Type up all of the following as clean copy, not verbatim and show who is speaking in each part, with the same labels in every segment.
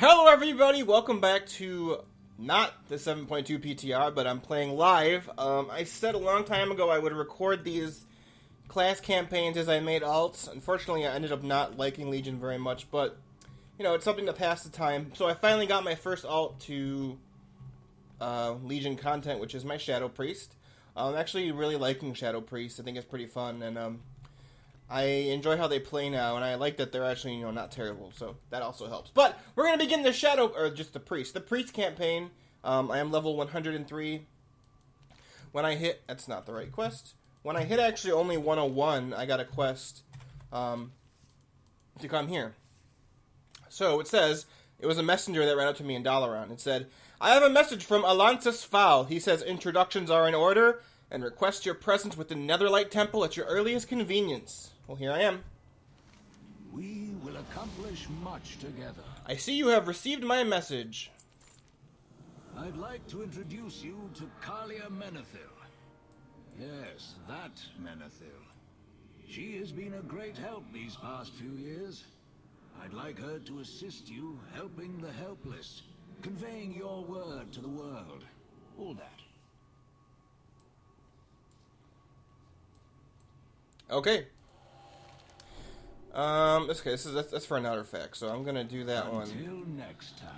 Speaker 1: Hello everybody, welcome back to not the 7.2 PTR, but I'm playing live. I said a long time ago I would record these class campaigns as I made alts. Unfortunately, I ended up not liking Legion very much, but, you know, it's something to pass the time. So I finally got my first alt to Legion content, which is my Shadow Priest. I'm actually really liking Shadow Priest. I think it's pretty fun, and I enjoy how they play now, and I like that they're actually, you know, not terrible, so that also helps. But we're going to begin the Shadow, or just the Priest. The Priest campaign, I am level 103. When I hit, that's not the right quest. When I hit actually only 101, I got a quest to come here. So it says, it was a messenger that ran up to me in Dalaran. It said, I have a message from Alantis Fowl. He says introductions are in order, and request your presence with the Netherlight Temple at your earliest convenience. Well, here I am.
Speaker 2: We will accomplish much together.
Speaker 1: I see you have received my message.
Speaker 2: I'd like to introduce you to Calia Menethil. Yes, that Menethil. She has been a great help these past few years. I'd like her to assist you helping the helpless, conveying your word to the world. All that.
Speaker 1: Okay. That's for another fact, so I'm gonna do that one.
Speaker 2: Until next time.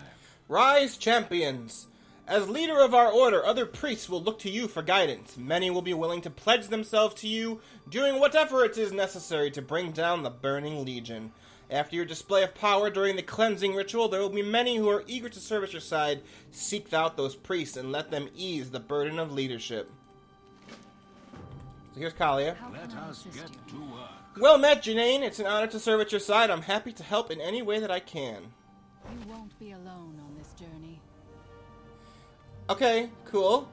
Speaker 1: Rise, champions! As leader of our order, other priests will look to you for guidance. Many will be willing to pledge themselves to you, doing whatever it is necessary to bring down the Burning Legion. After your display of power during the cleansing ritual, there will be many who are eager to serve at your side. Seek out those priests and let them ease the burden of leadership. So here's Calia.
Speaker 2: Let us get to work.
Speaker 1: Well met, Janine. It's an honor to serve at your side. I'm happy to help in any way that I can.
Speaker 3: You won't be alone on this journey.
Speaker 1: Okay, cool.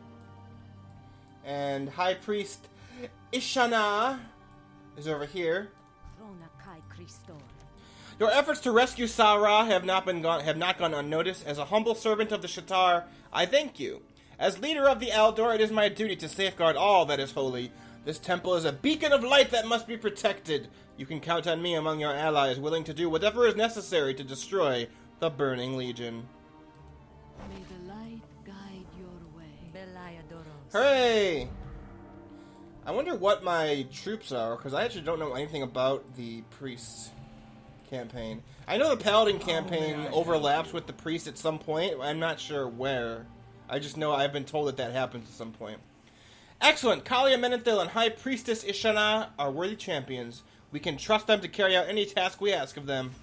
Speaker 1: And High Priest Ishanah is over here. Your efforts to rescue Saa'ra have not gone unnoticed. As a humble servant of the Shatar, I thank you. As leader of the Aldor, it is my duty to safeguard all that is holy. This temple is a beacon of light that must be protected. You can count on me among your allies, willing to do whatever is necessary to destroy the Burning Legion.
Speaker 3: May the light guide your way.
Speaker 1: Hooray! I wonder what my troops are, because I actually don't know anything about the Priest campaign. I know the Paladin campaign overlaps with the Priest at some point. I'm not sure where. I just know I've been told that happens at some point. Excellent! Calia Menethil and High Priestess Ishanah are worthy champions. We can trust them to carry out any task we ask of them.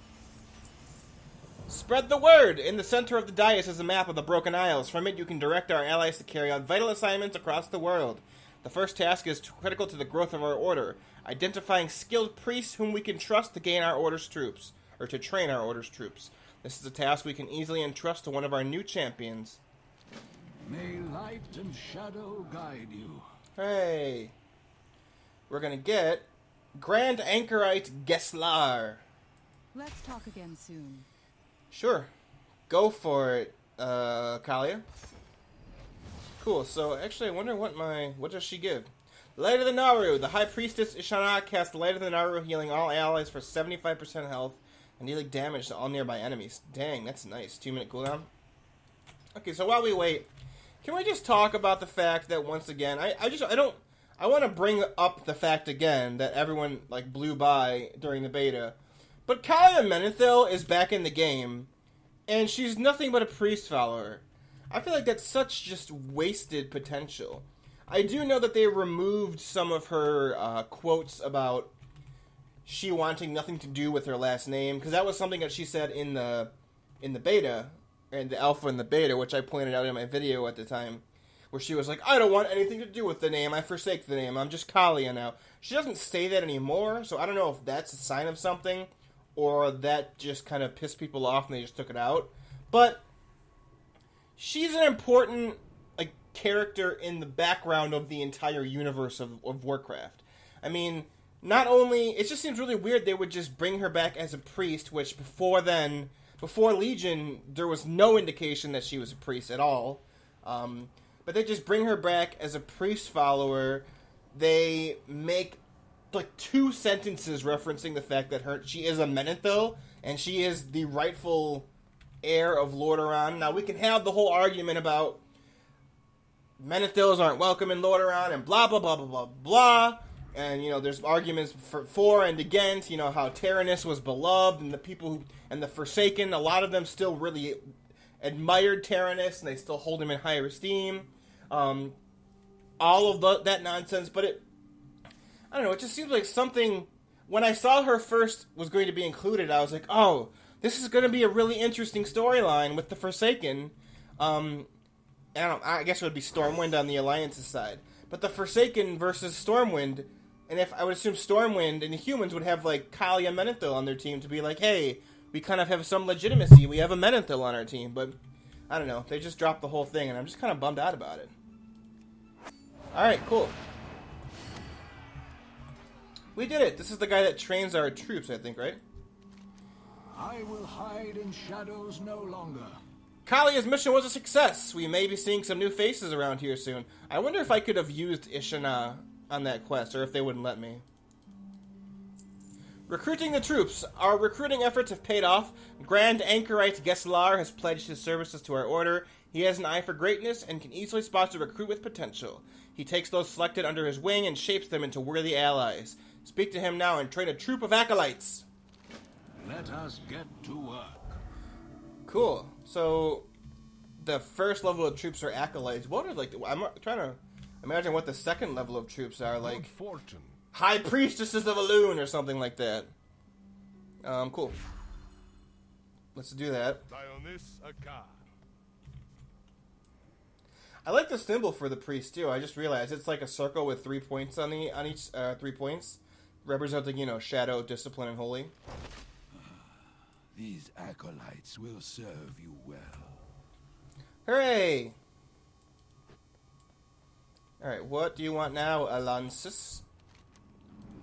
Speaker 1: Spread the word! In the center of the dais is a map of the Broken Isles. From it you can direct our allies to carry out vital assignments across the world. The first task is critical to the growth of our order. Identifying skilled priests whom we can trust to gain our order's troops. Or to train our order's troops. This is a task we can easily entrust to one of our new champions.
Speaker 2: May light and shadow guide you.
Speaker 1: Hey. We're gonna get Grand Anchorite Geslar.
Speaker 3: Let's talk again soon.
Speaker 1: Sure. Go for it, Calia. Cool, so actually I wonder what does she give? Light of the Naru. The High Priestess Ishanah casts Light of the Naru, healing all allies for 75% health and dealing damage to all nearby enemies. Dang, that's nice. 2-minute cooldown. Okay, so while we wait, can we just talk about the fact that once again, I want to bring up the fact again that everyone, like, blew by during the beta. But Calia Menethil is back in the game, and she's nothing but a priest follower. I feel like that's such just wasted potential. I do know that they removed some of her quotes about she wanting nothing to do with her last name, because that was something that she said in the beta, and the alpha and the beta, which I pointed out in my video at the time, where she was like, I don't want anything to do with the name, I forsake the name, I'm just Calia now. She doesn't say that anymore, so I don't know if that's a sign of something, or that just kind of pissed people off and they just took it out. But she's an important character in the background of the entire universe of Warcraft. I mean, not only... It just seems really weird they would just bring her back as a priest, which before Legion, there was no indication that she was a priest at all. But they just bring her back as a priest follower. They make like 2 sentences referencing the fact that she is a Menethil, and she is the rightful heir of Lordaeron. Now, we can have the whole argument about Menethils aren't welcome in Lordaeron and blah, blah, blah, blah, blah, blah. And, you know, there's arguments for and against, you know, how Tyrannus was beloved and the people who, and the Forsaken, a lot of them still really admired Tyrannus and they still hold him in higher esteem. All of that nonsense, but I don't know, it just seems like something, when I saw her first was going to be included, I was like, oh, this is going to be a really interesting storyline with the Forsaken. I guess it would be Stormwind on the Alliance's side. But the Forsaken versus Stormwind, and if I would assume Stormwind and the humans would have, like, Calia Menethil on their team to be like, hey, we kind of have some legitimacy. We have a Menethil on our team. But, I don't know. They just dropped the whole thing, and I'm just kind of bummed out about it. Alright, cool. We did it. This is the guy that trains our troops, I think, right?
Speaker 2: I will hide in shadows no longer.
Speaker 1: Kalia's mission was a success. We may be seeing some new faces around here soon. I wonder if I could have used Ishanah on that quest, or if they wouldn't let me. Recruiting the troops. Our recruiting efforts have paid off. Grand Anchorite Geslar has pledged his services to our order. He has an eye for greatness and can easily spot a recruit with potential. He takes those selected under his wing and shapes them into worthy allies. Speak to him now and train a troop of acolytes.
Speaker 2: Let us get to work.
Speaker 1: Cool. So, the first level of troops are acolytes. What are, like, I'm trying to imagine what the second level of troops are, like,
Speaker 4: fortune.
Speaker 1: High Priestesses of Elune or something like that. Cool. Let's do that. I like the symbol for the priest, too. I just realized it's like a circle with 3 points on each 3 points, representing, you know, shadow, discipline, and holy.
Speaker 4: These acolytes will serve you well.
Speaker 1: Hooray! Alright, what do you want now, Alonsis?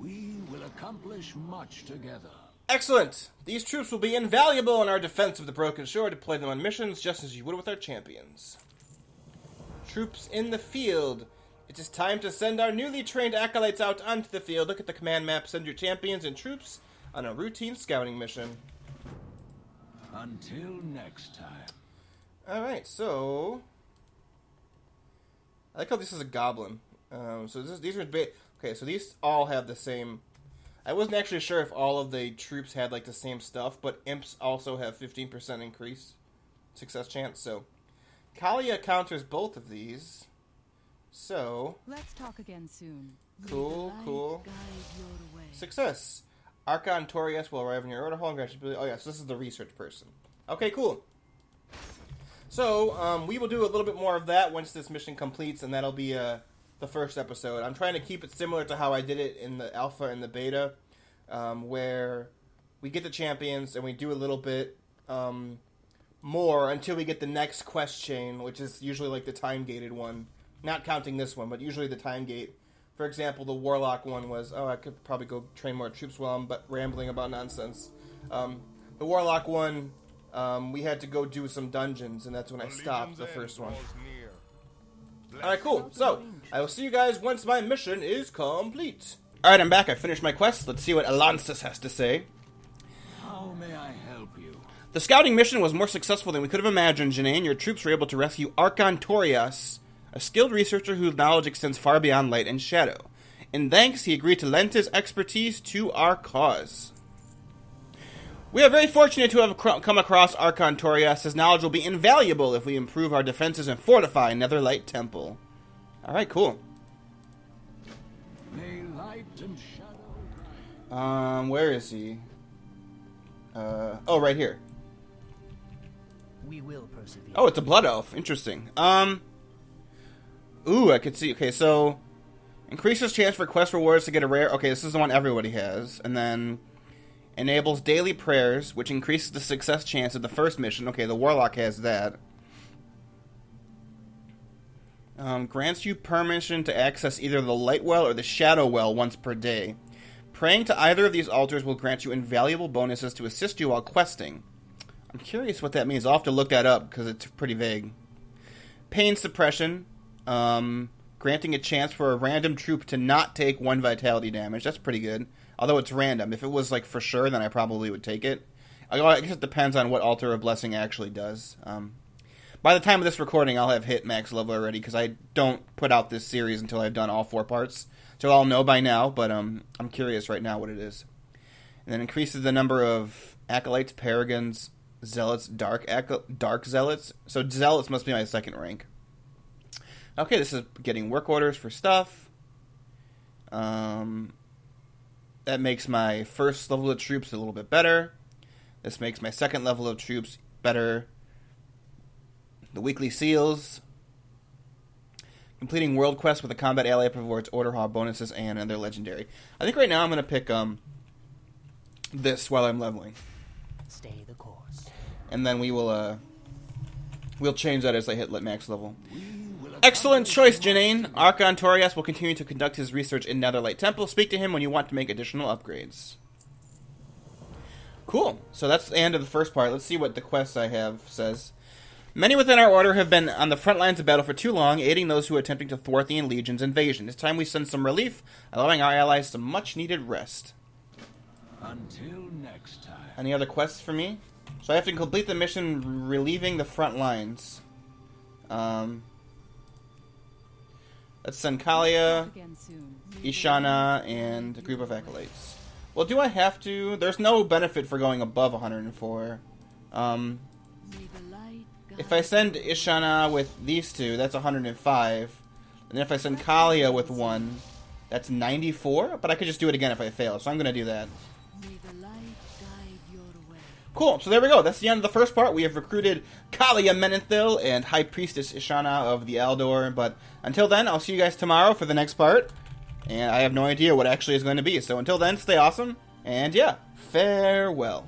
Speaker 2: We will accomplish much together.
Speaker 1: Excellent! These troops will be invaluable in our defense of the Broken Shore. Deploy them on missions just as you would with our champions. Troops in the field. It is time to send our newly trained acolytes out onto the field. Look at the command map. Send your champions and troops on a routine scouting mission.
Speaker 2: Until next time.
Speaker 1: Alright, so... I like how this is a goblin. These are... Okay, so these all have the same... I wasn't actually sure if all of the troops had, like, the same stuff, but imps also have 15% increase success chance, so... Calia counters both of these. So...
Speaker 3: Let's talk again soon.
Speaker 1: Cool, cool.
Speaker 3: Guide your way.
Speaker 1: Success. Archon Torius will arrive in your order hall and grant you... Oh, yes, this is the research person. Okay, cool. So, we will do a little bit more of that once this mission completes, and that'll be the first episode. I'm trying to keep it similar to how I did it in the alpha and the beta, where we get the champions and we do a little bit more until we get the next quest chain, which is usually like the time-gated one. Not counting this one, but usually the time gate. For example, the Warlock one was, oh, I could probably go train more troops while I'm rambling about nonsense. The Warlock one, we had to go do some dungeons, and that's when I stopped the first one. Alright, cool. So, I will see you guys once my mission is complete. Alright, I'm back. I finished my quest. Let's see what Alonsis has to say.
Speaker 2: How may I help you?
Speaker 1: The scouting mission was more successful than we could have imagined, Janae. Your troops were able to rescue Archon Torius, a skilled researcher whose knowledge extends far beyond light and shadow. In thanks, he agreed to lend his expertise to our cause. We are very fortunate to have come across Archon Torius. His knowledge will be invaluable if we improve our defenses and fortify Netherlight Temple. Alright, cool.
Speaker 2: May light and shadow.
Speaker 1: Where is he? Oh, right here.
Speaker 5: We will persevere.
Speaker 1: Oh, it's a blood elf. Interesting. Ooh, I could see. Okay, so increases chance for quest rewards to get a rare. Okay, this is the one everybody has. And then enables daily prayers, which increases the success chance of the first mission. Okay, the Warlock has that. Grants you permission to access either the Light Well or the Shadow Well once per day. Praying to either of these altars will grant you invaluable bonuses to assist you while questing. I'm curious what that means. I'll have to look that up because it's pretty vague. Pain suppression. Granting a chance for a random troop to not take 1 vitality damage. That's pretty good. Although it's random. If it was like for sure, then I probably would take it. I guess it depends on what Altar of Blessing actually does. By the time of this recording, I'll have hit max level already, because I don't put out this series until I've done all 4 parts. So I'll know by now, but I'm curious right now what it is. And then increases the number of Acolytes, Paragons, Zealots, Dark Zealots. So Zealots must be my 2nd rank. Okay, this is getting work orders for stuff. That makes my 1st level of troops a little bit better. This makes my 2nd level of troops better. The weekly seals. Completing world quests with a combat ally rewards order hall bonuses and another legendary. I think right now I'm going to pick this while I'm leveling.
Speaker 5: Stay the course.
Speaker 1: And then we'll change that as I hit max level. Excellent choice, Janine. Archon Torias will continue to conduct his research in Netherlight Temple. Speak to him when you want to make additional upgrades. Cool. So that's the end of the first part. Let's see what the quest I have says. Many within our order have been on the front lines of battle for too long, aiding those who are attempting to thwart the Legion's invasion. It's time we send some relief, allowing our allies some much-needed rest.
Speaker 2: Until next time.
Speaker 1: Any other quests for me? So I have to complete the mission relieving the front lines. Let's send Calia, Ishanah, and a group of acolytes. Well, do I have to? There's no benefit for going above 104. If I send Ishanah with these 2, that's 105. And then if I send Calia with 1, that's 94. But I could just do it again if I fail, so I'm going to do that. Cool, so there we go. That's the end of the first part. We have recruited Calia Menethil and High Priestess Ishanah of the Aldor. But until then, I'll see you guys tomorrow for the next part. And I have no idea what actually is going to be. So until then, stay awesome. And yeah, farewell.